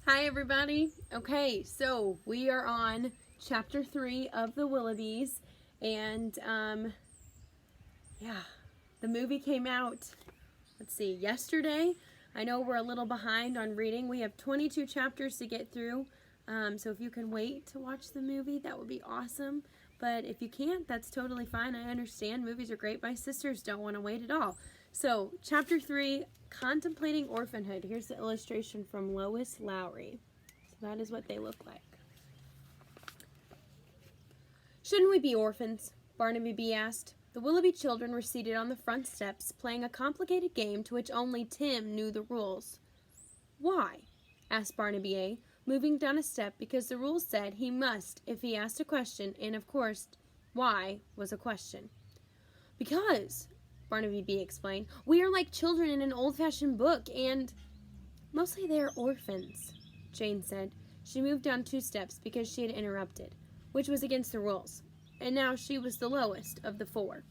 Hi everybody. Okay, so we are on chapter 3 of the Willoughbys, and yeah, the movie came out, let's see, yesterday. I know we're a little behind on reading. We have 22 chapters to get through, so if you can wait to watch the movie, that would be awesome. But if you can't, that's totally fine. I understand. Movies are great. My sisters don't want to wait at all. So, chapter 3, Contemplating Orphanhood. Here's the illustration from Lois, Lowry. So that is what they look like. Shouldn't we be orphans? Barnaby B asked. The Willoughby children were seated on the front steps, playing a complicated game to which only Tim knew the rules. Why? Asked Barnaby A, moving down a step because the rules said he must if he asked a question, and of course, why was a question. Because, Barnaby B explained, we are like children in an old-fashioned book, and mostly they are orphans, Jane said. She moved down 2 steps because she had interrupted, which was against the rules, and now she was the lowest of the 4.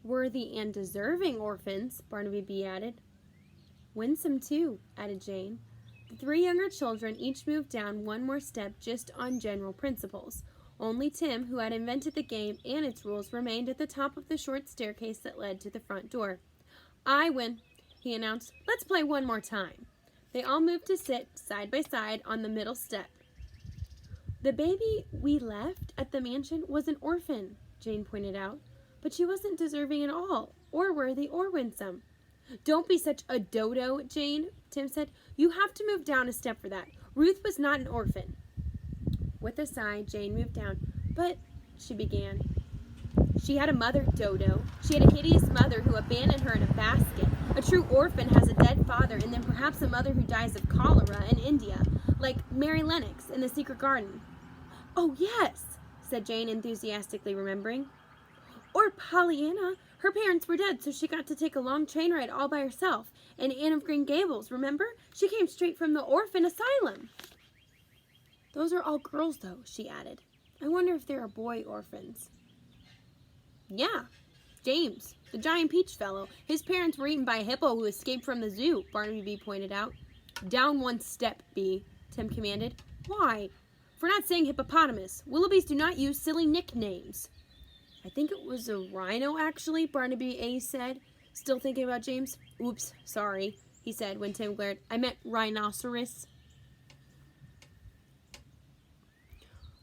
Worthy and deserving orphans, Barnaby B added. Winsome, too, added Jane. The 3 younger children each moved down 1 more step just on general principles. Only Tim, who had invented the game and its rules, remained at the top of the short staircase that led to the front door. I win, he announced. Let's play 1 more time. They all moved to sit side by side on the middle step. The baby we left at the mansion was an orphan, Jane pointed out, but she wasn't deserving at all, or worthy or winsome. Don't be such a dodo, Jane, Tim said. You have to move down a step for that. Ruth was not an orphan. With a sigh, Jane moved down. But, she began. She had a mother, Dodo. She had a hideous mother who abandoned her in a basket. A true orphan has a dead father and then perhaps a mother who dies of cholera in India, like Mary Lennox in The Secret Garden. Oh, yes, said Jane, enthusiastically remembering. Or Pollyanna. Her parents were dead, so she got to take a long train ride all by herself. And Anne of Green Gables, remember? She came straight from the orphan asylum. Those are all girls, though, she added. I wonder if there are boy orphans. Yeah, James, the giant peach fellow. His parents were eaten by a hippo who escaped from the zoo, Barnaby B pointed out. Down 1 step, B, Tim commanded. Why? For not saying hippopotamus. Willoughbys do not use silly nicknames. I think it was a rhino, actually, Barnaby A said, still thinking about James. Oops, sorry, he said when Tim glared. I meant rhinoceros.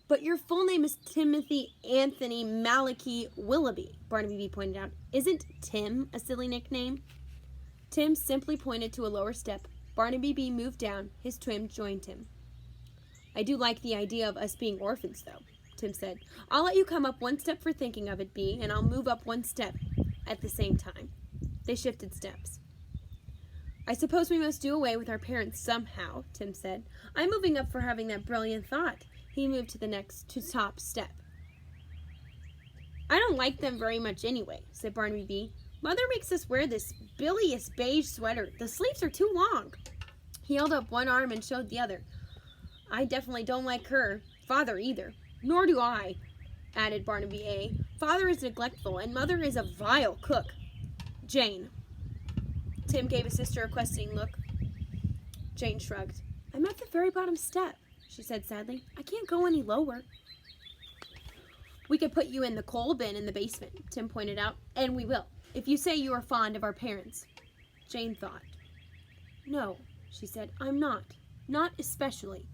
But your full name is Timothy Anthony Malachi Willoughby, Barnaby B pointed out. Isn't Tim a silly nickname? Tim simply pointed to a lower step. Barnaby B moved down. His twin joined him. I do like the idea of us being orphans, though, Tim said. I'll let you come up 1 step for thinking of it, B, and I'll move up 1 step at the same time. They shifted steps. I suppose we must do away with our parents somehow, Tim said. I'm moving up for having that brilliant thought. He moved to the top step. I don't like them very much anyway, said Barnaby B. Mother makes us wear this bilious beige sweater. The sleeves are too long. He held up 1 arm and showed the other. I definitely don't like her. Father either. Nor do I, added Barnaby A. Father is neglectful, and Mother is a vile cook. Jane. Tim gave his sister a questioning look. Jane shrugged. I'm at the very bottom step, she said sadly. I can't go any lower. We could put you in the coal bin in the basement, Tim pointed out, and we will, if you say you are fond of our parents. Jane thought. No, she said, I'm not. Not especially.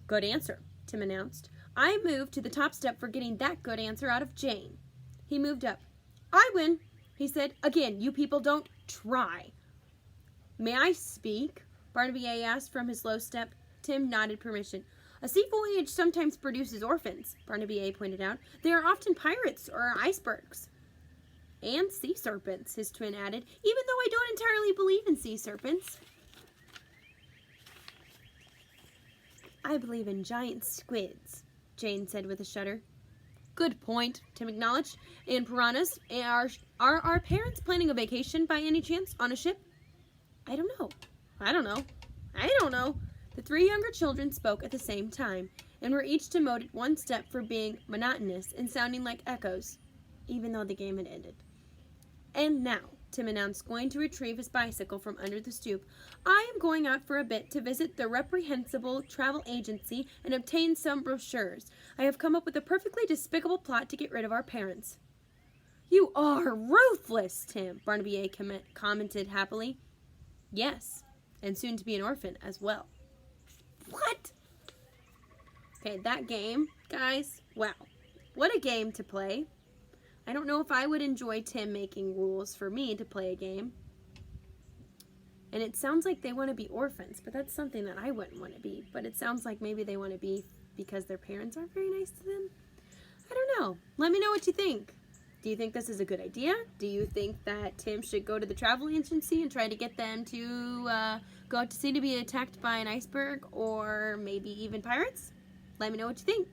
Good answer, Tim announced. I moved to the top step for getting that good answer out of Jane. He moved up. I win, he said. Again, you people don't try. May I speak? Barnaby A asked from his low step. Tim nodded permission. A sea voyage sometimes produces orphans, Barnaby A pointed out. They are often pirates or icebergs. And sea serpents, his twin added, even though I don't entirely believe in sea serpents. I believe in giant squids, Jane said with a shudder. Good point, Tim acknowledged. And piranhas? Are our parents planning a vacation by any chance on a ship? I don't know. The 3 younger children spoke at the same time, and were each demoted 1 step for being monotonous and sounding like echoes, even though the game had ended. And now, Tim announced, going to retrieve his bicycle from under the stoop. "I am going out for a bit to visit the reprehensible travel agency and obtain some brochures. I have come up with a perfectly despicable plot to get rid of our parents." "You are ruthless, Tim," Barnaby commented happily. "Yes, and soon to be an orphan as well." What? Okay, that game, guys, wow. What a game to play. I don't know if I would enjoy Tim making rules for me to play a game. And it sounds like they want to be orphans, but that's something that I wouldn't want to be. But it sounds like maybe they want to be because their parents aren't very nice to them. I don't know. Let me know what you think. Do you think this is a good idea? Do you think that Tim should go to the travel agency and try to get them to go out to sea to be attacked by an iceberg or maybe even pirates? Let me know what you think.